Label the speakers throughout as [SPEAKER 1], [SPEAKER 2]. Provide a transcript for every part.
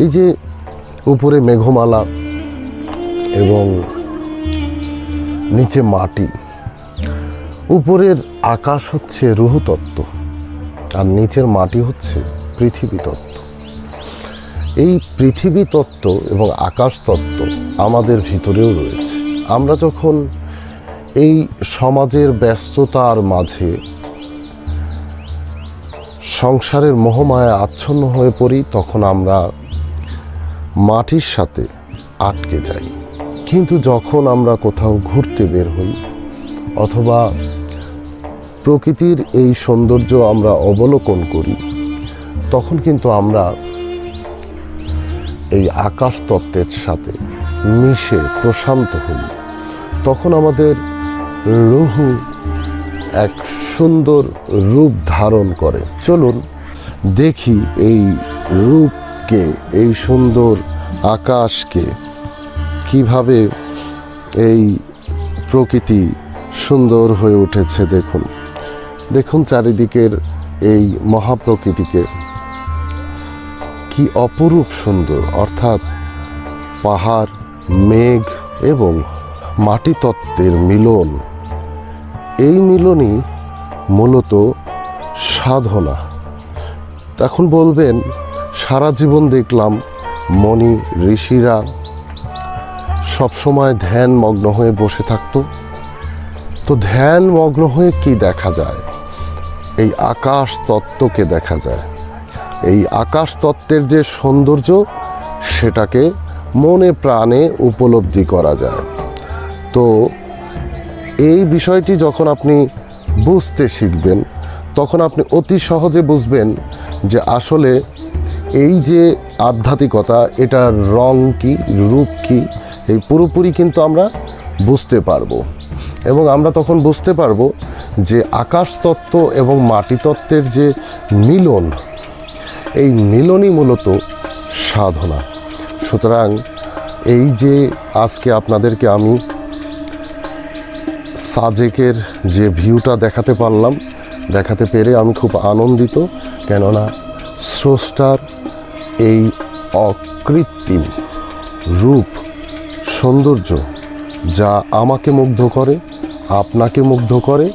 [SPEAKER 1] এই যে উপরে মেঘমালা এবং নিচে মাটি, উপরের আকাশ হচ্ছে রুহ তত্ত্ব আর নিচের মাটি হচ্ছে পৃথিবী তত্ত্ব। এই পৃথিবী তত্ত্ব এবং আকাশ তত্ত্ব আমাদের ভিতরেও রয়েছে। আমরা যখন এই সমাজের ব্যস্ততার মাঝে সংসারের মোহমায়া আচ্ছন্ন হয়ে পড়ি, তখন আমরা মাটির সাথে আটকে যাই। কিন্তু যখন আমরা কোথাও ঘুরতে বের হই অথবা প্রকৃতির এই সৌন্দর্য আমরা অবলোকন করি, তখন কিন্তু আমরা এই আকাশ তত্ত্বের সাথে মিশে প্রশান্ত হই। তখন আমাদের রুহ এক সুন্দর রূপ ধারণ করে। চলুন দেখি এই রূপকে, এই সুন্দর আকাশকে কিভাবে এই প্রকৃতি সুন্দর হয়ে উঠেছে। দেখুন দেখুন চারিদিকের এই মহাপ্রকৃতিকে, কি অপরূপ সুন্দর। অর্থাৎ পাহাড়, মেঘ এবং মাটি তত্ত্বের মিলন, এই মিলনই মূলত সাধনা। এখন বলবেন, সারা জীবন দেখলাম মনি ঋষিরা সবসময় ধ্যান মগ্ন হয়ে বসে থাকতো। তো ধ্যান মগ্ন হয়ে কি দেখা যায়? এই আকাশ তত্ত্বকে দেখা যায়। এই আকাশ তত্ত্বের যে সৌন্দর্য, সেটাকে মনে প্রাণে উপলব্ধি করা যায়। তো এই বিষয়টি যখন আপনি বুঝতে শিখবেন, তখন আপনি অতি সহজে বুঝবেন যে আসলে এই যে আধ্যাত্মিকতা, এটার রং কি, রূপ কি, এই পুরোপুরি কিন্তু আমরা বুঝতে পারবো। এবং আমরা তখন বুঝতে পারবো যে আকাশ তত্ত্ব এবং মাটি তত্ত্বের যে মিলন, এই মিলনই মূলত সাধনা। সুতরাং এই যে আজকে আপনাদেরকে আমি সাজেকের যে ভিউটা দেখাতে পারলাম, দেখাতে পেরে আমি খুব আনন্দিত। কেননা স্রষ্টার এই অকৃত্রিম রূপ, সৌন্দর্য যা আমাকে মুগ্ধ করে, আপনাকে মুগ্ধ করে,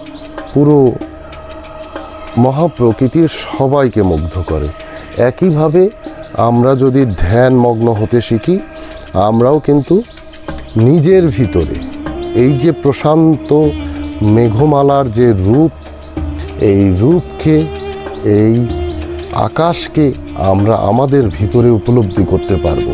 [SPEAKER 1] পুরো মহাপ্রকৃতির সবাইকে মুগ্ধ করে। একইভাবে আমরা যদি ধ্যান মগ্ন হতে শিখি, আমরাও কিন্তু নিজের ভিতরে এই যে প্রশান্ত মেঘমালার যে রূপ, এই রূপকে, এই আকাশকে আমরা আমাদের ভিতরে উপলব্ধি করতে পারবো।